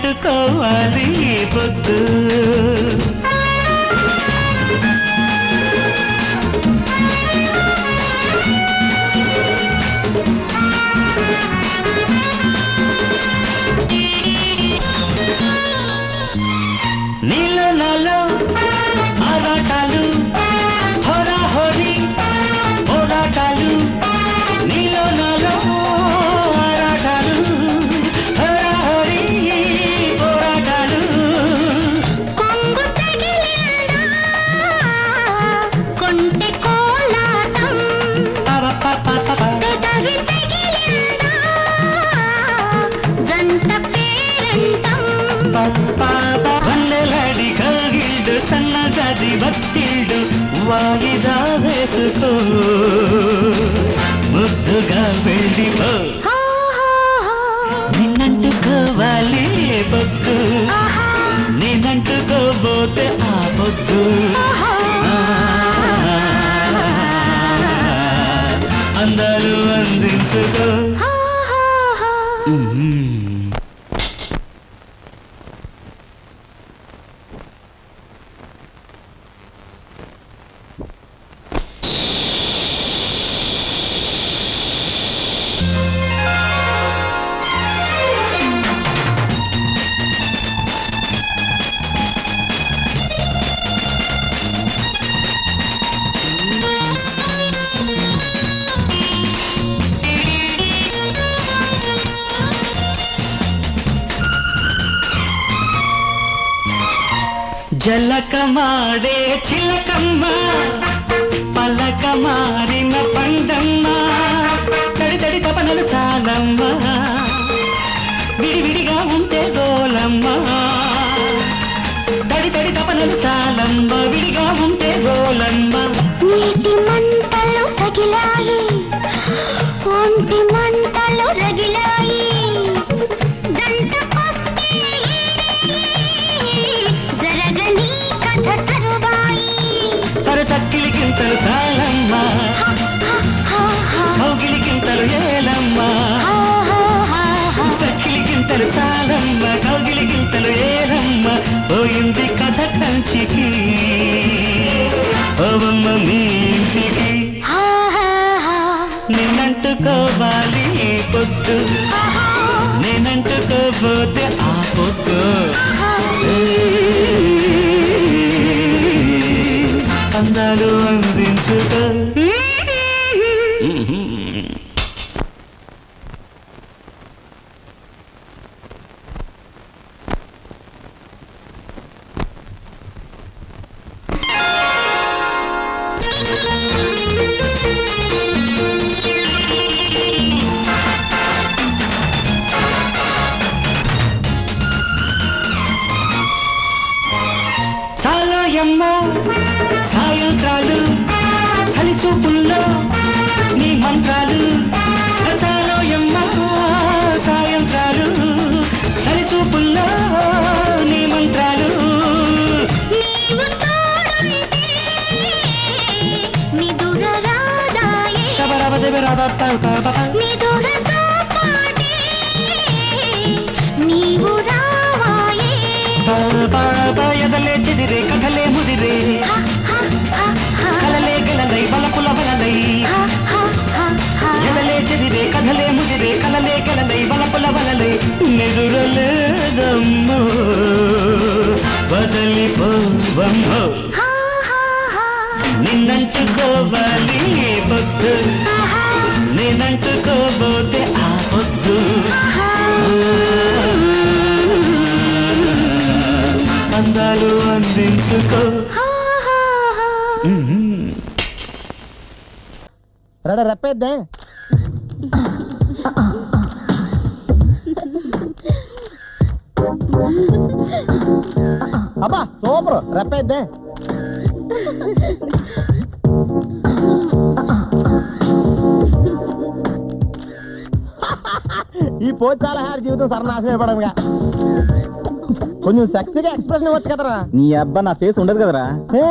నిన్నంటుకోవాలి ఈ పొద్దు నీలో నాలో ఆరాటాలు హోరాహోరీ పోరాటాలు నీలో నాలో ఆరాటాలు హోరాహోరీ పోరాటాలు కొంగు తగిలిందా కొంటె కోలాటం పెదవి తగిలిందా జంట పేరంటం వన్నెలాడి కగిల్డు సన్నజాజి బత్తిల్డు వాయిదా వేసుకో ముద్దుగా వెళ్ళిపో నిన్నంటుకోవాలి పొద్దు నేనంటుకోబోతే ఆ పొద్దు అందాలు అందించుకో జలకమాడే చిలకమ్మ పలక మారిన పండమ్మ తడి తడి తపనలు చాలమ్మ విడివిడిగా ఉంటే గోలమ్మ తడి తడి తపనలు చాలమ్మ విడిగా ఉంటే గోలమ్మ నీటి మంటలు తగిలాయి ఒంటి మంటలు రగిలాయి జంటకొస్తే జరగని కథ తరువాయి తరు చక్కిలి గింతలు చాలమ్మ కౌగిలి గింతలు ఏలమ్మ చక్కిలి గింతలు చాలమ్మ కౌగిలి గింతలు ఏలమ్మ పోయింది కథ కంచికి ఓవమ్మ మీ ఇంటికి నిన్నంటుకోవాలి ఈ పొద్దు నేనంటుకోబోతే ఆ పొద్దు అందాలు అందించుకో చాలోయమ్మ సాయంత్రాలు చలి చూపుల్లో నీ మంత్రాలు చాలోయమ్మ సాయంత్రాలు చలి చూపుల్లో నీ మంత్రాలు నీవు తోడుంటే నిదుర రాదాయే నిదురతో పాటే నీవు రావాయే ఎదలే చెదిరే కథలే ముదిరే కలలే గలలై బలపుల బలలై ఎదలే చెదిరే కథలే ముదిరే కలలే గలలై బలపుల బలలై నిదురలేదమ్మో వదలిపోవమ్మో నిన్నంటుకోవాలి పొద్దు నేనంటుకోబోతే ఆ పొద్దు అందాలు అందించుకో రెప్పేద్దే అబ్బా సూపర్ రెప్పేద్దే ఈ పోజ్ చాలా హ్యాడ్ జీవితం సర్వనాశనం అయిపోవడంగా కొంచెం సెక్సీగా ఎక్స్ప్రెషన్ ఇవ్వచ్చు కదరా నీ అబ్బా నా ఫేస్ ఉండదు కదరా హే